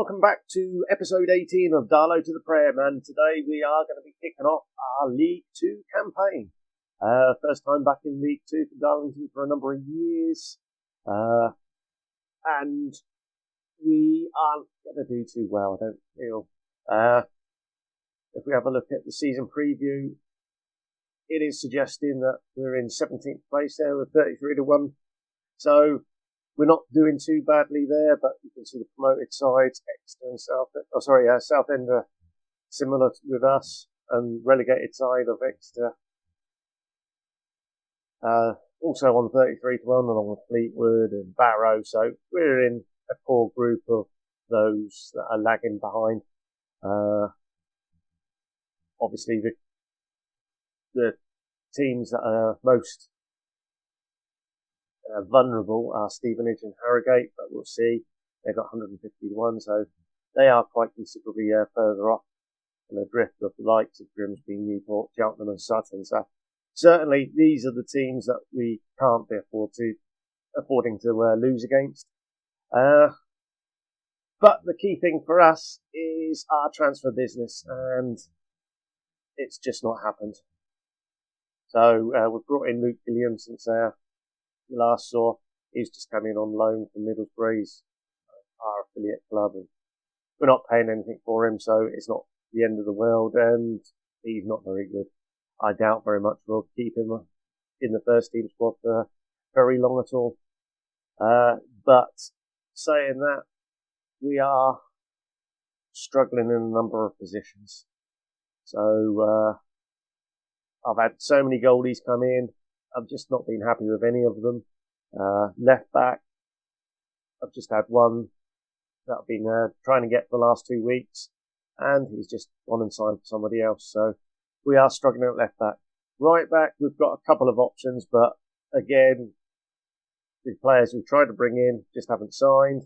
welcome back to episode 18 of Darlo to the Prem, and today we are going to be kicking off our League 2 campaign. First time back in League 2 for Darlington for a number of years, and we aren't going to do too well, I don't feel. If we have a look at the season preview, it is suggesting that we're in 17th place there with 33-1, so we're not doing too badly there, but you can see the promoted sides, Exeter and Southend are similar with us, and relegated side of Exeter also on 33-1, along with Fleetwood and Barrow. So we're in a core group of those that are lagging behind. Obviously, the teams that are most vulnerable are Stevenage and Harrogate, but we'll see. They've got 151, so they are quite considerably further off than the drift of the likes of Grimsby, Newport, Cheltenham and Sutton. So certainly these are the teams that we can't be affording to lose against. But the key thing for us is our transfer business, and it's just not happened. So we've brought in Luke Gilliam since you last saw. He's just come in on loan from Middlesbrough's, our affiliate club, and we're not paying anything for him, so it's not the end of the world, and he's not very good. I doubt very much we'll keep him in the first team squad for very long at all. But saying that, we are struggling in a number of positions. So I've had so many goalies come in. I've just not been happy with any of them. Left back, I've just had one that I've been trying to get for the last 2 weeks, and he's just gone and signed for somebody else. So we are struggling at left back. Right back, we've got a couple of options, but again, the players we've tried to bring in just haven't signed.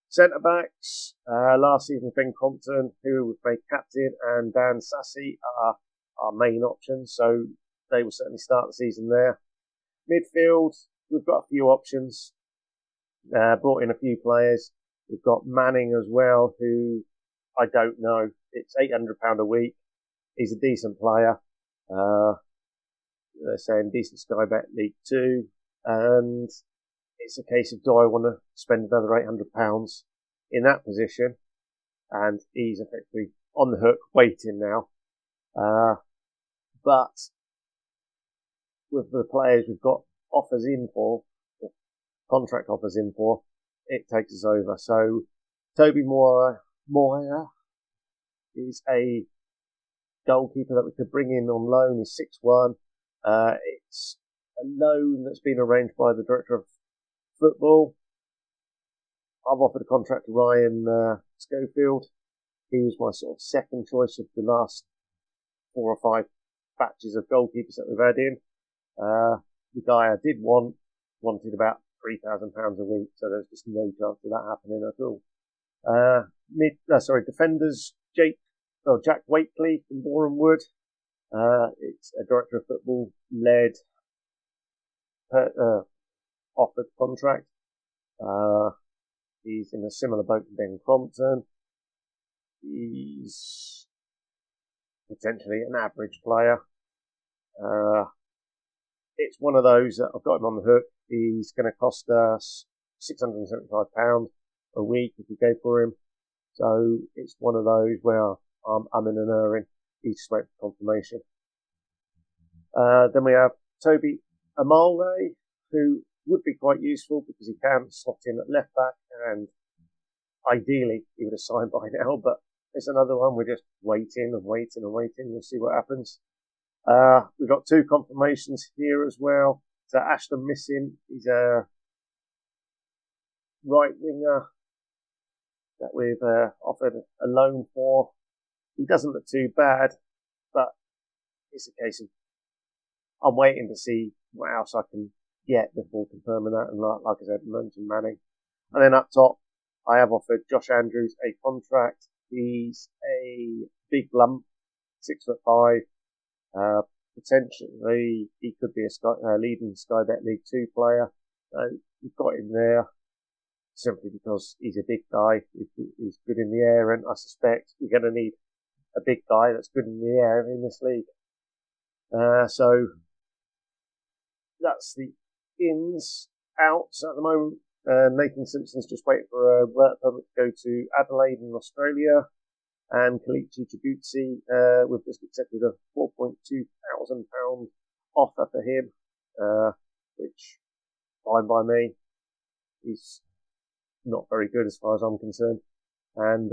Centre backs, last season Ben Compton, who we've made captain, and Dan Sassy are our main options, so they will certainly start the season there. Midfield, we've got a few options. Brought in a few players. We've got Manning as well, who I don't know. It's £800 a week. He's a decent player. They're saying decent Sky Bet League 2. And it's a case of, do I want to spend another £800 in that position? And he's effectively on the hook, waiting now. But with the players we've got offers in for, contract offers in for, it takes us over. So Toby Moyer is a goalkeeper that we could bring in on loan. He's 6'1". It's a loan that's been arranged by the director of football. I've offered a contract to Ryan Schofield. He was my sort of second choice of the last 4 or 5 batches of goalkeepers that we've had in. The guy I did wanted about £3,000 a week, so there's just no chance of that happening at all. Defenders, Jack Wakely from Boreham Wood. It's a director of football led offered contract. He's in a similar boat to Ben Crompton. He's potentially an average player. It's one of those that I've got him on the hook. He's going to cost us £675 a week if we go for him. So it's one of those where I'm in an erring. He's just waiting for confirmation. Then we have Toby Amale, who would be quite useful because he can slot in at left back, and ideally he would have signed by now, but it's another one. We're just waiting. We'll see what happens. We've got 2 confirmations here as well. So Ashton Missing, he's a right winger that we've offered a loan for. He doesn't look too bad, but it's a case of I'm waiting to see what else I can get before confirming that. And like I said, mentioned Manning. And then up top, I have offered Josh Andrews a contract. He's a big lump, 6'5". Potentially, he could be a leading Sky Bet League 2 player. So we've got him there. simply because he's a big guy. He's good in the air, and I suspect we're going to need a big guy that's good in the air in this league. So that's the ins, outs at the moment. Nathan Simpson's just waiting for a work permit to go to Adelaide in Australia, and Kalichi Chibutsi, we've just accepted a £4.2 thousand offer for him, which fine by me. He's not very good as far as I'm concerned, and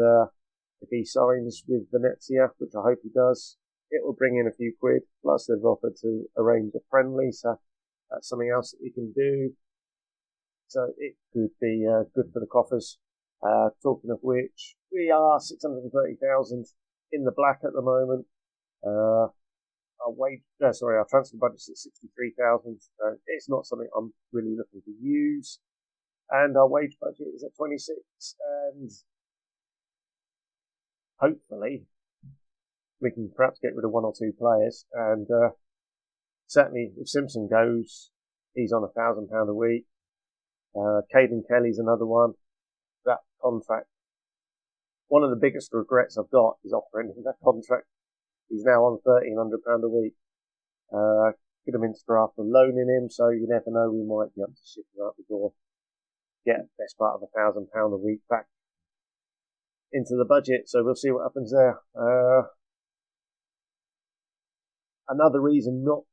if he signs with Venezia, which I hope he does, it will bring in a few quid. Plus, they've offered to arrange a friendly, so that's something else that he can do. So it could be good for the coffers. Talking of which, we are 630,000 in the black at the moment. Our transfer budget's at 63,000. It's not something I'm really looking to use. And our wage budget is at 26. And hopefully we can perhaps get rid of one or two players. And certainly if Simpson goes, he's on £1,000 a week. Caden Kelly's another one. That contract, one of the biggest regrets I've got is offering him that contract. He's now on £1,300 a week. Get him into draft and loaning him, so you never know, we might be able to ship him out the door. Get the best part of £1,000 a week back into the budget, so we'll see what happens there. Another reason not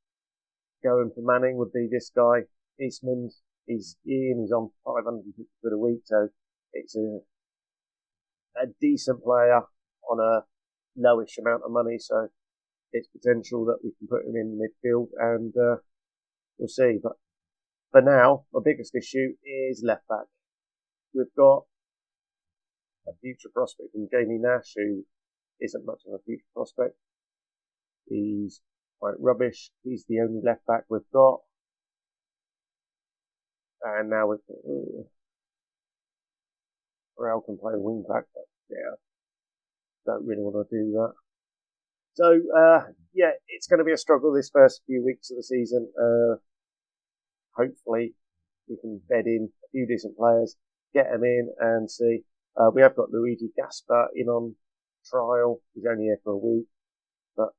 going for Manning would be this guy, Eastman. He's on £550 a week, so it's a decent player on a lowish amount of money, so it's potential that we can put him in midfield, and we'll see. But for now, my biggest issue is left back. We've got a future prospect in Jamie Nash, who isn't much of a future prospect. He's quite rubbish. He's the only left back we've got. And now Real can play wing back, but yeah, don't really want to do that. So, it's going to be a struggle this first few weeks of the season. Hopefully, we can bed in a few decent players, get them in, and see. We have got Luigi Gaspar in on trial. He's only here for a week, but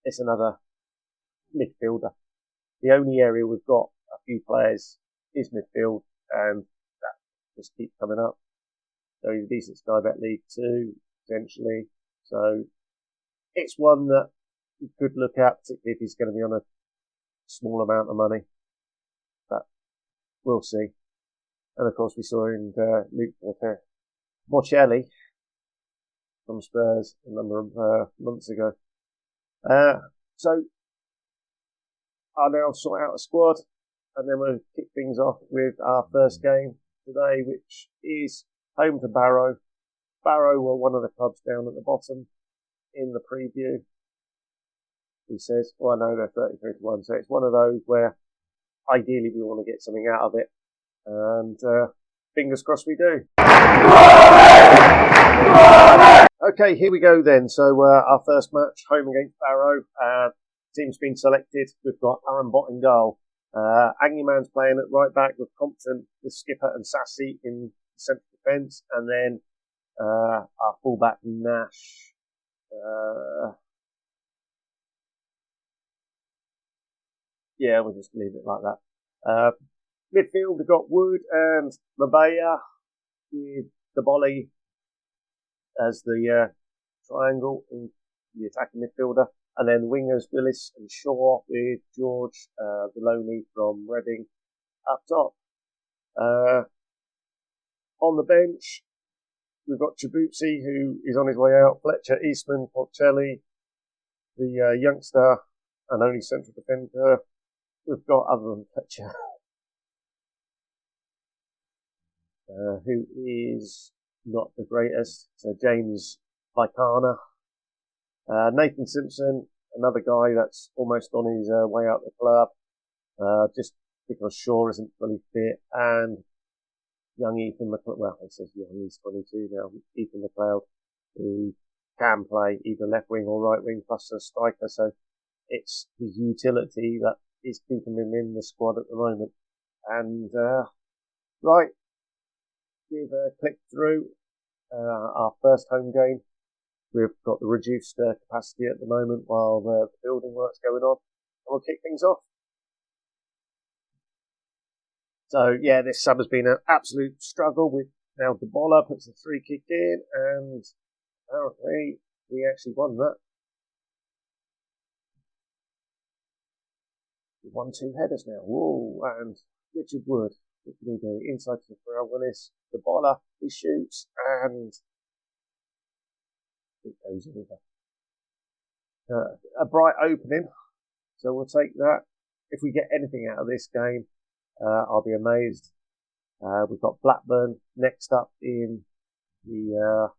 it's another midfielder. The only area we've got a few players is midfield, and that just keeps coming up. So he's a decent Sky Bet League 2, potentially. So it's one that you could look at, particularly if he's going to be on a small amount of money. But we'll see. And of course, we saw in Luke Morcelli from Spurs a number of months ago. So I'll now sort out a squad, and then we'll kick things off with our first game today, which is home to Barrow. Barrow were one of the clubs down at the bottom in the preview. He says, well, I know they're 33-1, so it's one of those where ideally we want to get something out of it. And fingers crossed we do. Okay, here we go then. So our first match, home against Barrow. Team's been selected. We've got Aaron Bott in goal. Agneman's playing at right back with Compton, the skipper, and Sassy in central defence. And then our fullback, Nash. We'll just leave it like that. Midfield, we've got Wood and Mabaya with the Bolly as the triangle in the attacking midfielder. And then wingers, Willis and Shaw with George Villoni from Reading up top. On the bench, we've got Chibutsi, who is on his way out, Fletcher, Eastman, Porcelli, the youngster and only central defender we've got other than Fletcher, who is not the greatest. So James Vicana. Nathan Simpson, another guy that's almost on his way out the club, just because Shaw isn't fully fit, and young Ethan McLeod, well, he says young, he's 22 now, Ethan McLeod, who can play either left wing or right wing, plus a striker, so it's his utility that is keeping him in the squad at the moment. And, right, we've clicked through our first home game. We've got the reduced capacity at the moment while the building work's going on, and we'll kick things off. So yeah, this sub has been an absolute struggle. With now Darlo puts a free kick in, and apparently we actually won that. We won 2 headers now. Whoa! And Richard Wood, what can he do? Inside to Pharrell Willis, Darlo, he shoots, and it goes over. A bright opening, so we'll take that. If we get anything out of this game, I'll be amazed. We've got Blackburn next up in the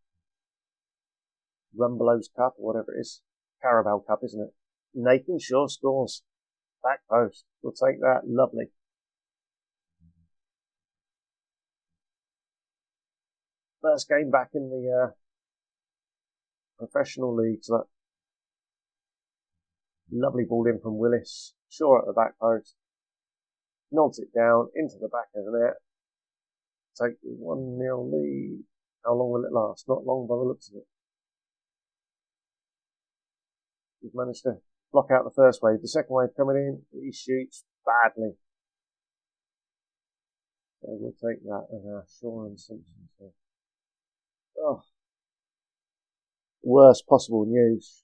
Rumbelows Cup, or whatever it is. Carabao Cup, isn't it? Nathan Shaw scores. Back post. We'll take that. Lovely. First game back in the professional leagues. Look. Lovely ball in from Willis. Shaw at the back post. Nods it down into the back of the net. Take the 1-0 lead. How long will it last? Not long by the looks of it. We've managed to block out the first wave. The second wave coming in, he shoots badly. So we'll take that as Shaw and Simpson. Oh, worst possible news.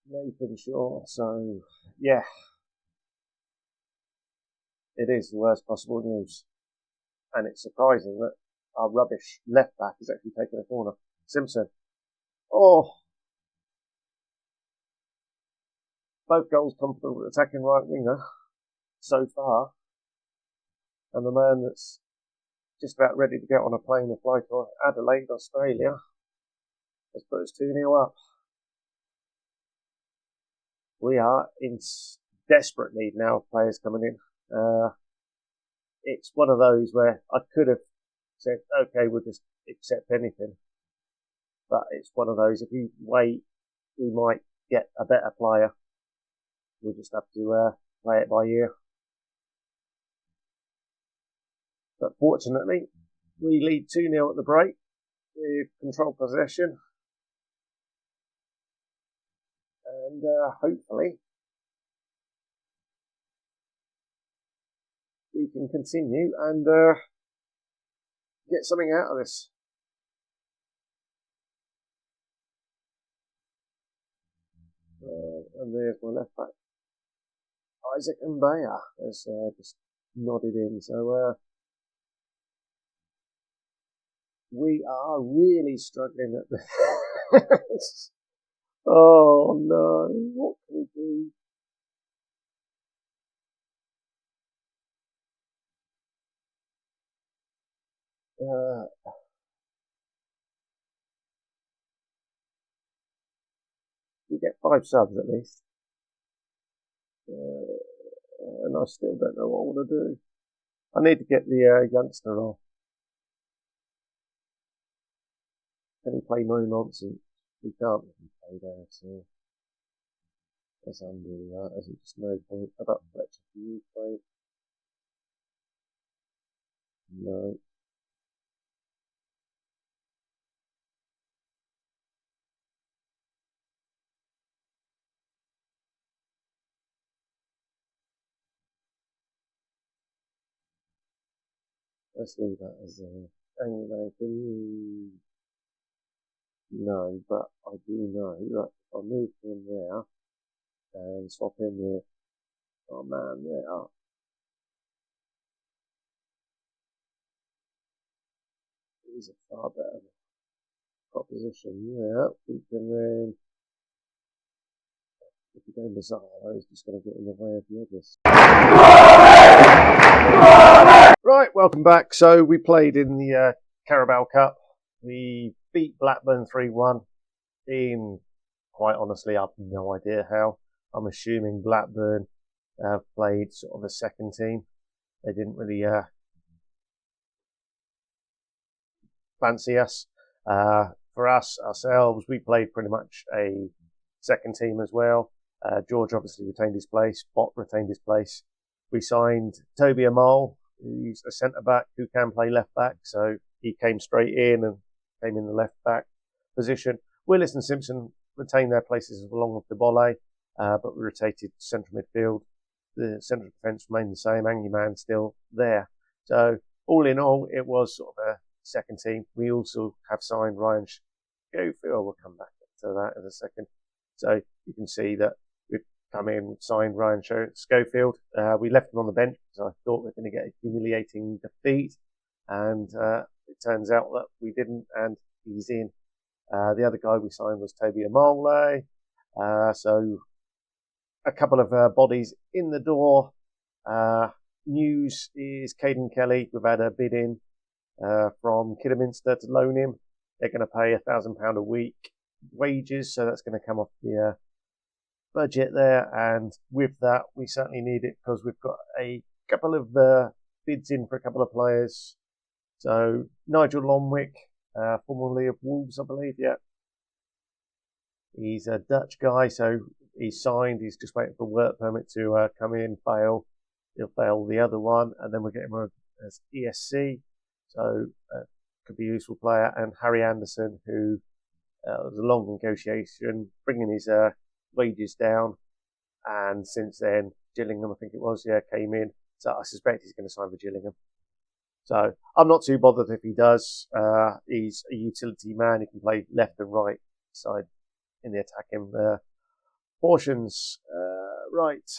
Nathan Shaw. So yeah, it is the worst possible news, and it's surprising that our rubbish left back is actually taking a corner. Simpson. Oh, both goals come from the attacking right winger so far, and the man that's just about ready to get on a plane and fly to Adelaide, Australia, has put us 2-0 up. We are in desperate need now of players coming in. It's one of those where I could have said, okay, we'll just accept anything. But it's one of those, if we wait, we might get a better player. We'll just have to play it by ear. But fortunately, we lead 2-0 at the break with control possession. And hopefully we can continue and get something out of this. And there's my left back, Isaac Mbaya, has just nodded in. So we are really struggling at this. Oh no, what can we do? We get 5 subs at least. And I still don't know what I want to do. I need to get the youngster off. Can he play no nonsense? He can't play there, so let's undo that. There's just no point. How about Fletcher? Can you play? No. Let's leave that as anyway. No, but I do know that if I move him there and swap him with our man there, he's a far better proposition. Yeah, we can then. If we go Mazzaro, he's just going to get in the way of the others. Right, welcome back. So we played in the Carabao Cup. We beat Blackburn 3-1. Quite honestly, I have no idea how. I'm assuming Blackburn played sort of a second team. They didn't really fancy us. For us, ourselves, we played pretty much a second team as well. George obviously retained his place. Bott retained his place. We signed Toby Amal, who's a centre-back who can play left-back, so he came straight in and came in the left-back position. Willis and Simpson retained their places along with Debole, but we rotated central midfield. The central defence remained the same. Angiman still there. So all in all, it was sort of a second team. We also have signed Ryan Schofield. We'll come back to that in a second. So you can see that we've come in, signed Ryan Schofield. We left him on the bench because I thought we were going to get a humiliating defeat, and it turns out that we didn't, and he's in. The other guy we signed was Toby Amole. So a couple of bodies in the door. News is Caden Kelly. We've had a bid in from Kidderminster to loan him. They're going to pay £1,000 a week wages, so that's going to come off the budget there. And with that, we certainly need it because we've got a couple of bids in for a couple of players. So Nigel Lonwick, formerly of Wolves, I believe, yeah. He's a Dutch guy, so he's signed. He's just waiting for a work permit to come in, fail. He'll fail the other one, and then we'll get him as ESC. So could be a useful player. And Harry Anderson, who was a long negotiation, bringing his wages down. And since then, Gillingham, I think it was, came in. So I suspect he's going to sign for Gillingham. So I'm not too bothered if he does. He's a utility man. He can play left and right side in the attacking portions. Right.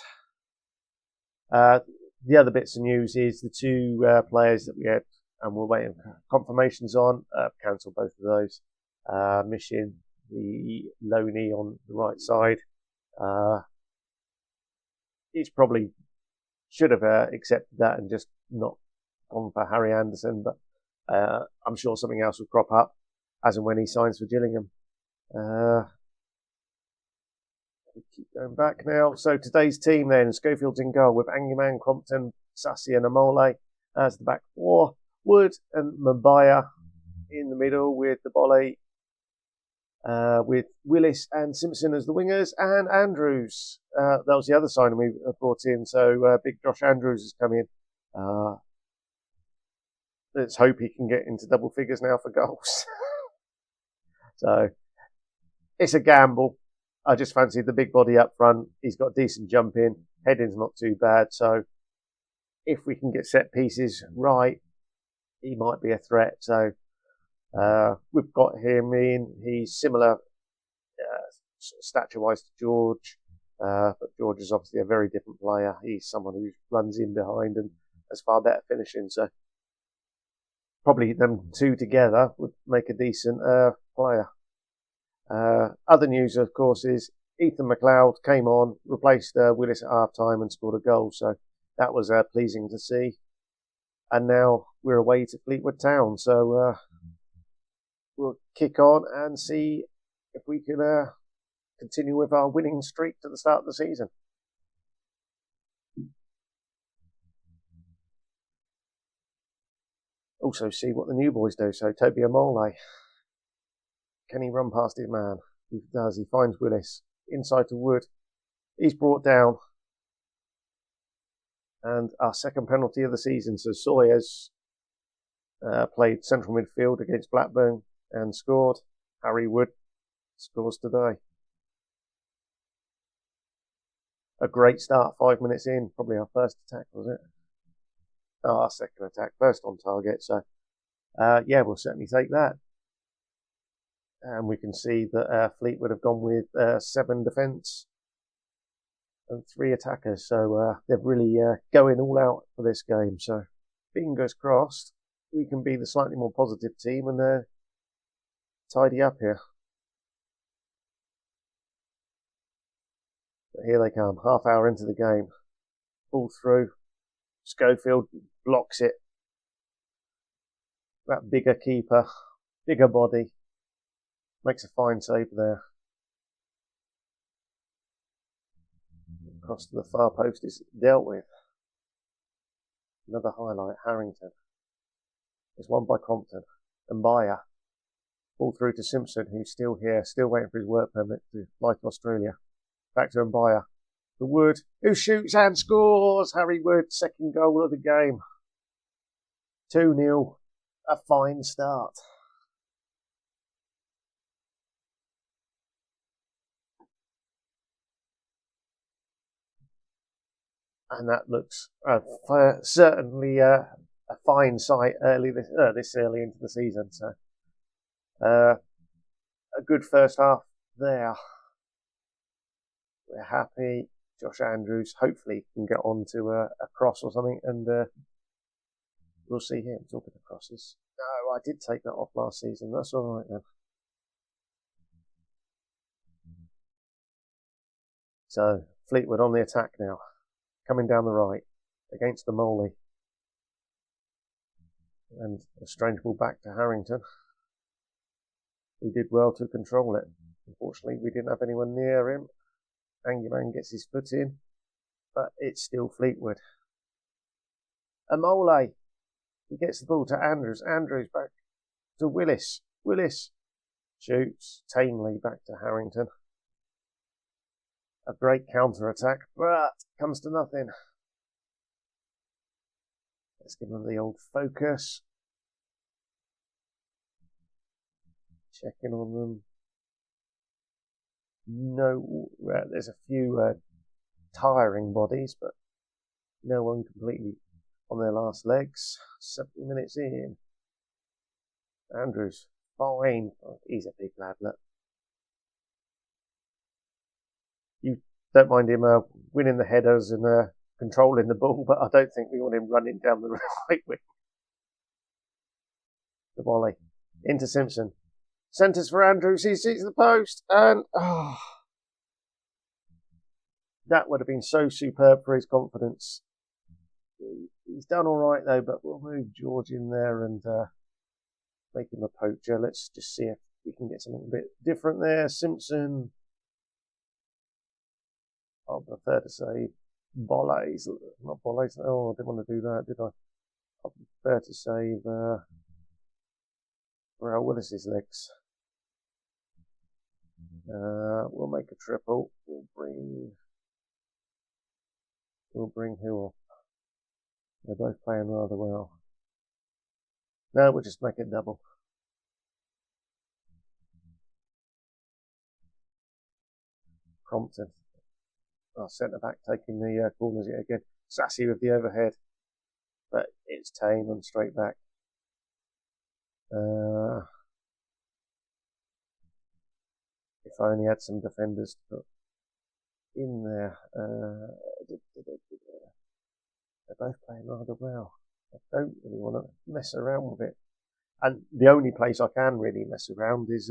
The other bits of news is the two players that we had and we're waiting for confirmations on. Cancelled both of those. Mission, the loanee on the right side. He's probably should have accepted that and just not gone for Harry Anderson, but I'm sure something else will crop up as and when he signs for Gillingham. We keep going back now. So today's team then, Schofield's in goal with Angiman, Crompton, Sassy and Amole as the back four. Wood and Mabaya in the middle with the Bolle, with Willis and Simpson as the wingers, and Andrews. That was the other signing we brought in. So big Josh Andrews has come in. Let's hope he can get into double figures now for goals. So it's a gamble. I just fancied the big body up front. He's got decent jump in. Heading's not too bad. So if we can get set pieces right, he might be a threat. So we've got him in. He's similar stature-wise to George. But George is obviously a very different player. He's someone who runs in behind and has far better finishing. So probably them two together would make a decent player. Other news, of course, is Ethan McLeod came on, replaced Willis at half-time and scored a goal. So that was pleasing to see. And now we're away to Fleetwood Town. So we'll kick on and see if we can continue with our winning streak to the start of the season. Also see what the new boys do. So Toby Amole. Can he run past his man? He does. He finds Willis. Inside to Wood. He's brought down. And our second penalty of the season. So Sawyer's played central midfield against Blackburn and scored. Harry Wood scores today. A great start 5 minutes in. Probably our first attack, was it? Oh, our second attack. First on target. So, yeah, we'll certainly take that. And we can see that Fleetwood have gone with 7 defence and 3 attackers. So they're really going all out for this game. So fingers crossed we can be the slightly more positive team and tidy up here. But here they come, half hour into the game. Ball through. Schofield blocks it. That bigger keeper, bigger body. Makes a fine save there. Across to the far post is dealt with. Another highlight, Harrington. It's won by Crompton. And Bayer. Ball through to Simpson, who's still here, still waiting for his work permit to fly to Australia. Back to Mbaya. The Wood, who shoots and scores. Harry Wood, second goal of the game. 2-0. A fine start. And that looks certainly a fine sight this early into the season. So a good first half there. We're happy. Josh Andrews hopefully can get on to a cross or something, and we'll see him. Talking of crosses. No, I did take that off last season. That's all right then. So Fleetwood on the attack now. Coming down the right against the Moley. And a strange ball back to Harrington. He did well to control it. Unfortunately, we didn't have anyone near him. Anguman gets his foot in, but it's still Fleetwood. Amole. He gets the ball to Andrews. Andrews back to Willis. Willis shoots tamely back to Harrington. A great counter-attack, but comes to nothing. Let's give them the old focus. Checking on them. No, there's a few tiring bodies, but no one completely on their last legs. 70 minutes in. Andrews, fine. Oh, he's a big lad, look. You don't mind him winning the headers and controlling the ball, but I don't think we want him running down the right wing. The volley. Into Simpson. Centres for Andrews. He sees the post, and that would have been so superb for his confidence. He's done all right though, but we'll move George in there and make him a poacher. Let's just see if we can get something a bit different there. Simpson. I'll prefer to say Bollays, not Bollays. Oh, I didn't want to do that, did I? I prefer to save Raul Willis's legs. We'll make a triple. We'll bring who up? They're both playing rather well. No, we'll just make it double. Crompton. Our centre back taking the corners yet again. Sassy with the overhead, but it's tame and straight back. If I only had some defenders to put in there. They're both playing rather well. I don't really want to mess around with it. And the only place I can really mess around is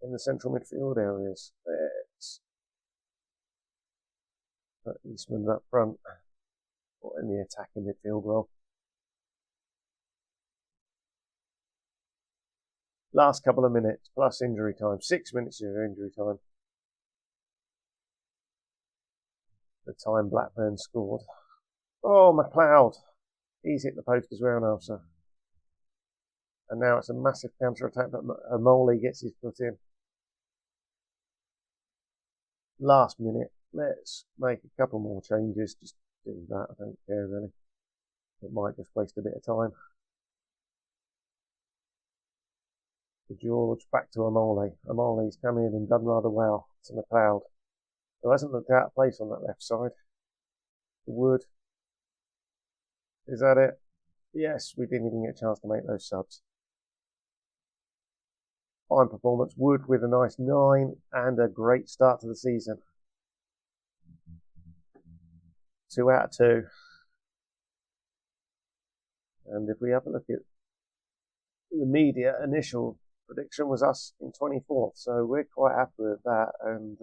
in the central midfield areas. Let's put Eastman up front, or in the attacking midfield role. Last couple of minutes, plus injury time. 6 minutes of injury time. The time Blackburn scored. Oh, McLeod. He's hit the post as well now, sir. And now it's a massive counter-attack, but Amole gets his foot in. Last minute. Let's make a couple more changes. Just do that. I don't care, really. It might just waste a bit of time. George, back to Amole. Amole's come in and done rather well to McLeod, who hasn't looked out of place on that left side. Wood. Is that it? Yes, we didn't even get a chance to make those subs. Fine performance. Wood with a nice 9 and a great start to the season. 2 out of 2. And if we have a look at the media, initial prediction was us in 24th, so we're quite happy with that. And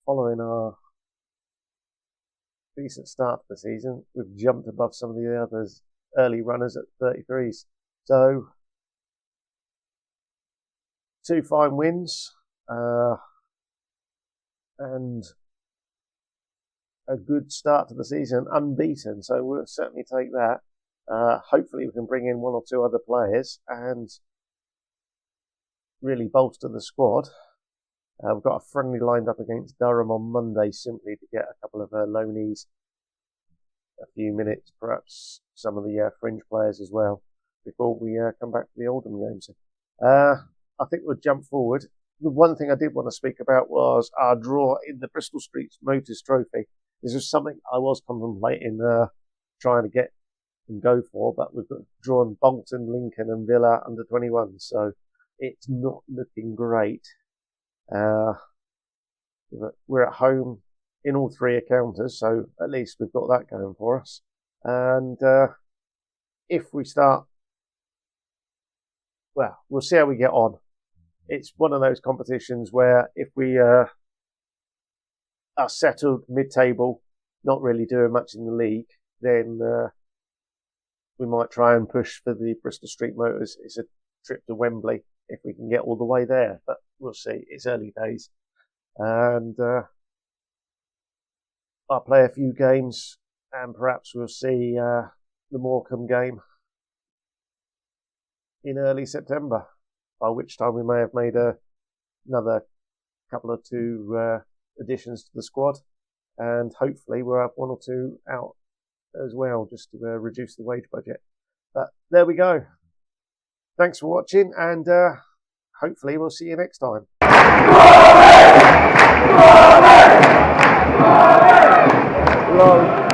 following our decent start to the season, we've jumped above some of the others early runners at 33s. So 2 fine wins and a good start to the season, unbeaten. So we'll certainly take that. Hopefully we can bring in 1 or 2 other players and really bolster the squad. We've got a friendly lined up against Durham on Monday, simply to get a couple of loanees a few minutes, perhaps some of the fringe players as well, before we come back to the Oldham games. I think we'll jump forward. The one thing I did want to speak about was our draw in the Bristol Street Motors Trophy. This was something I was contemplating trying to get and go for, but we've drawn Bolton, Lincoln and Villa under 21, so it's not looking great. We're at home in all three encounters, so at least we've got that going for us. And if we start, well, we'll see how we get on. It's one of those competitions where if we are settled mid-table, not really doing much in the league, then we might try and push for the Bristol Street Motors. It's a trip to Wembley if we can get all the way there, but we'll see. It's early days. And I'll play a few games, and perhaps we'll see the Morecambe game in early September, by which time we may have made another couple or two additions to the squad, and hopefully we'll have one or two out as well, just to reduce the wage budget. But there we go. Thanks for watching, and hopefully we'll see you next time. Hello.